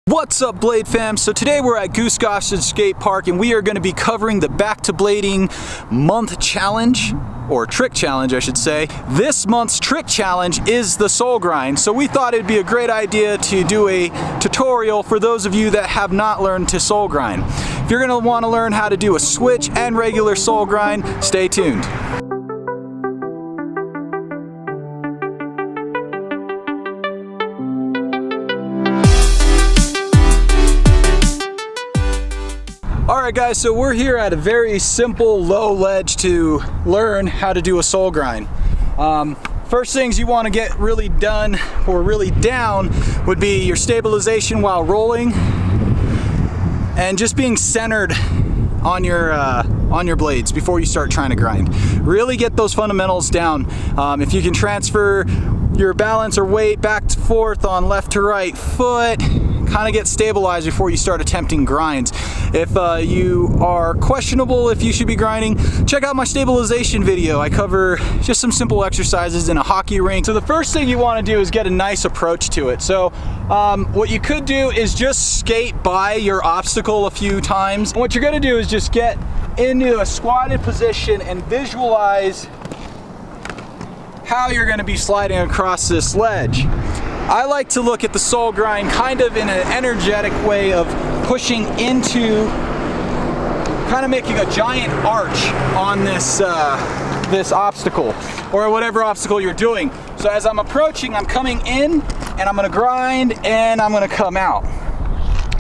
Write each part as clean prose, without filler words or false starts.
What's up, Blade fam? So today we're at Goose Gossage Skate Park and we are going to be covering the Back to Blading month challenge, or trick challenge I should say. This month's trick challenge is the soul grind, so we thought it'd be a great idea to do a tutorial for those of you that have not learned to soul grind. If you're going to want to learn how to do a switch and regular soul grind, stay tuned. Alright guys, so we're here at a very simple low ledge to learn how to do a soul grind. First things you want to get really done or really down would be your stabilization while rolling and just being centered on your blades before you start trying to grind. Really get those fundamentals down. If you can transfer your balance or weight back and forth on left to right foot, kind of get stabilized before you start attempting grinds. If you are questionable if you should be grinding, check out my stabilization video. I cover just some simple exercises in a hockey rink. So the first thing you want to do is get a nice approach to it. So what you could do is just skate by your obstacle a few times. What you're going to do is just get into a squatted position and visualize how you're going to be sliding across this ledge. I like to look at the soul grind kind of in an energetic way of pushing into, kind of making a giant arch on this this obstacle or whatever obstacle you're doing. So as I'm approaching, I'm coming in and I'm going to grind and I'm going to come out.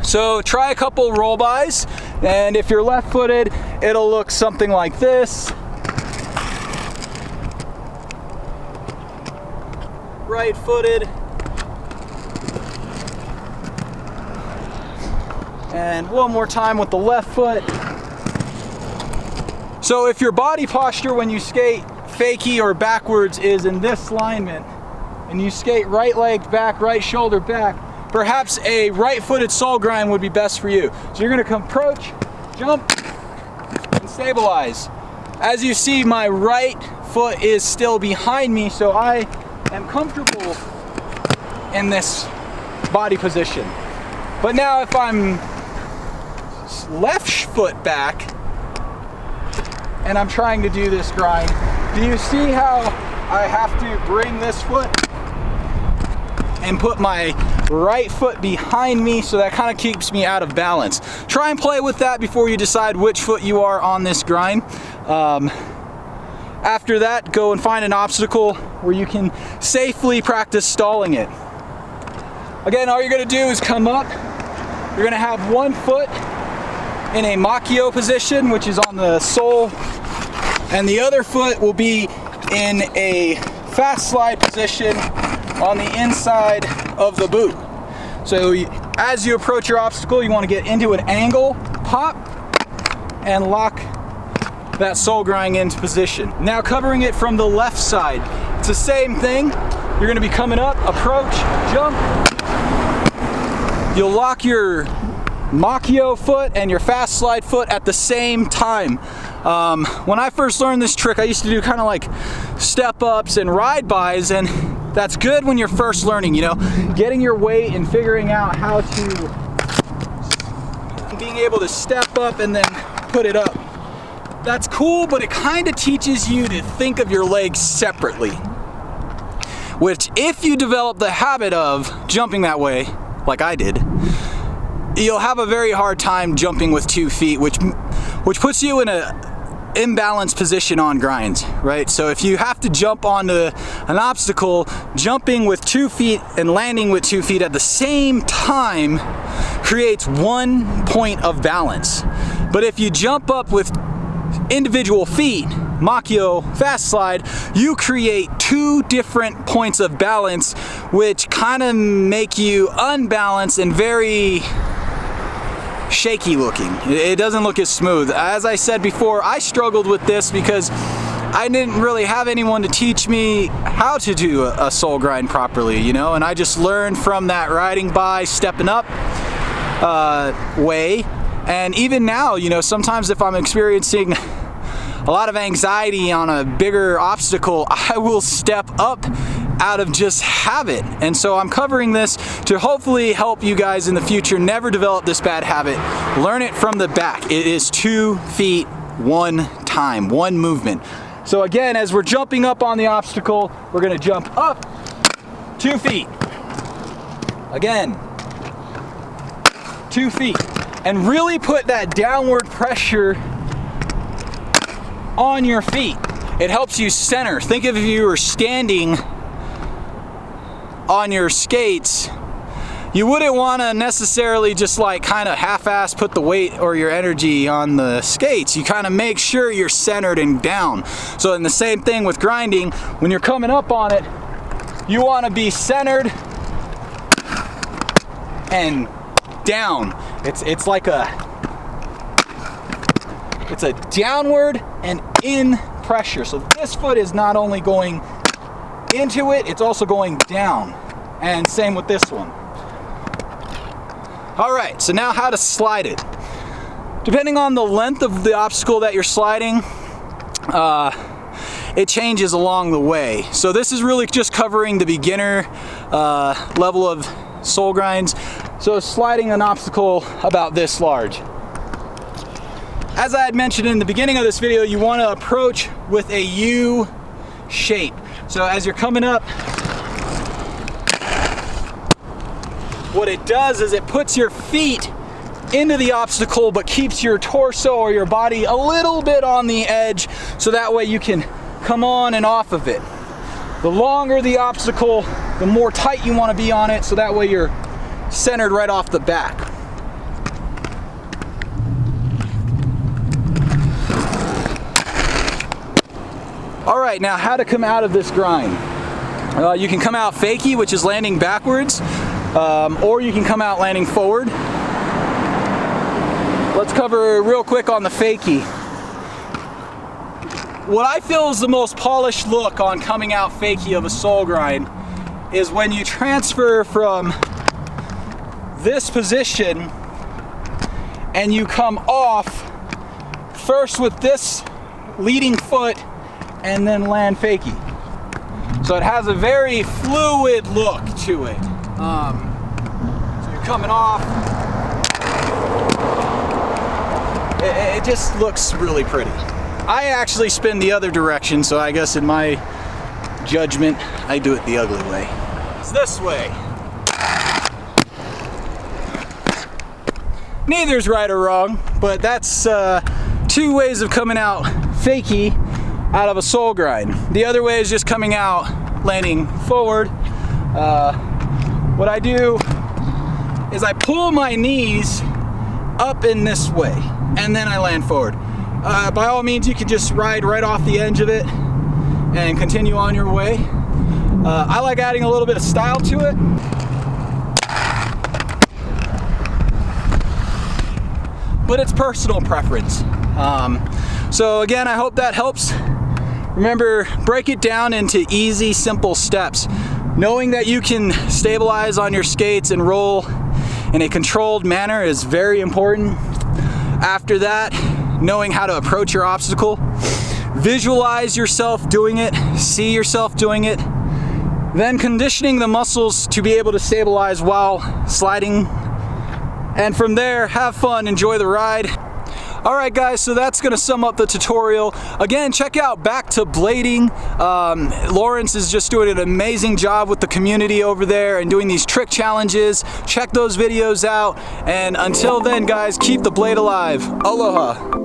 So try a couple roll bys, and if you're left-footed, it'll look something like this. Right-footed. And one more time with the left foot. So if your body posture when you skate fakie or backwards is in this alignment, and you skate right leg back, right shoulder back, perhaps a right-footed soul grind would be best for you. So you're going to come approach, jump, and stabilize. As you see, my right foot is still behind me, so I am comfortable in this body position. But now if I'm left foot back and I'm trying to do this grind, do you see how I have to bring this foot and put my right foot behind me, so that kind of keeps me out of balance? Try and play with that before you decide which foot you are on this grind. After that, go and find an obstacle where you can safely practice stalling it. Again, all you're going to do is come up. You're going to have one foot in a Makio position, which is on the sole, and the other foot will be in a fast slide position on the inside of the boot. So as you approach your obstacle, you want to get into an angle, pop, and lock that soul grind into position. Now covering it from the left side, it's the same thing. You're going to be coming up, approach, jump. You'll lock your Makio foot and your fast slide foot at the same time. When I first learned this trick, I used to do kind of like step ups and ride bys, and that's good when you're first learning, you know, getting your weight and figuring out how to, being able to step up and then put it up. That's cool, but it kind of teaches you to think of your legs separately, which if you develop the habit of jumping that way, like I did, you'll have a very hard time jumping with 2 feet, which puts you in an imbalanced position on grinds, right? So if you have to jump onto an obstacle, jumping with 2 feet and landing with 2 feet at the same time creates 1 point of balance. But if you jump up with individual feet, Makio, fast slide, you create 2 different points of balance, which kind of make you unbalanced and very shaky looking. It doesn't look as smooth. As I said before, I struggled with this because I didn't really have anyone to teach me how to do a soul grind properly, you know, and I just learned from that riding by, stepping up way. And even now, you know, sometimes if I'm experiencing a lot of anxiety on a bigger obstacle, I will step up out of just habit. And so I'm covering this to hopefully help you guys in the future never develop this bad habit. Learn it from the back. It is 2 feet, 1 time, 1 movement. So again, as we're jumping up on the obstacle, we're gonna jump up 2 feet. Again, 2 feet. And really put that downward pressure on your feet. It helps you center. Think of if you were standing on your skates, you wouldn't want to necessarily just like kind of half-ass put the weight or your energy on the skates. You kind of make sure you're centered and down. So in the same thing with grinding, when you're coming up on it, you want to be centered and down. It's like it's a downward and in pressure. So this foot is not only going into it, it's also going down. And same with this one. All right, so now how to slide it. Depending on the length of the obstacle that you're sliding, it changes along the way. So this is really just covering the beginner level of soul grinds. So sliding an obstacle about this large. As I had mentioned in the beginning of this video, you want to approach with a U shape. So as you're coming up, what it does is it puts your feet into the obstacle but keeps your torso or your body a little bit on the edge, so that way you can come on and off of it. The longer the obstacle, the more tight you want to be on it, so that way you're centered right off the back. All right, now how to come out of this grind. You can come out fakie, which is landing backwards, or you can come out landing forward. Let's cover real quick on the fakie. What I feel is the most polished look on coming out fakie of a soul grind is when you transfer from this position and you come off first with this leading foot and then land fakie. So it has a very fluid look to it. So you're coming off. It just looks really pretty. I actually spin the other direction, so I guess in my judgment, I do it the ugly way. It's this way. Neither's right or wrong, but that's 2 ways of coming out fakie out of a soul grind. The other way is just coming out landing forward. What I do is I pull my knees up in this way and then I land forward. By all means, you can just ride right off the edge of it and continue on your way. I like adding a little bit of style to it. But it's personal preference. So again, I hope that helps. Remember, break it down into easy, simple steps. Knowing that you can stabilize on your skates and roll in a controlled manner is very important. After that, knowing how to approach your obstacle. Visualize yourself doing it, see yourself doing it. Then conditioning the muscles to be able to stabilize while sliding. And from there, have fun, enjoy the ride. All right guys, so that's gonna sum up the tutorial. Again, check out Back to Blading. Lawrence is just doing an amazing job with the community over there and doing these trick challenges. Check those videos out. And until then guys, keep the blade alive. Aloha.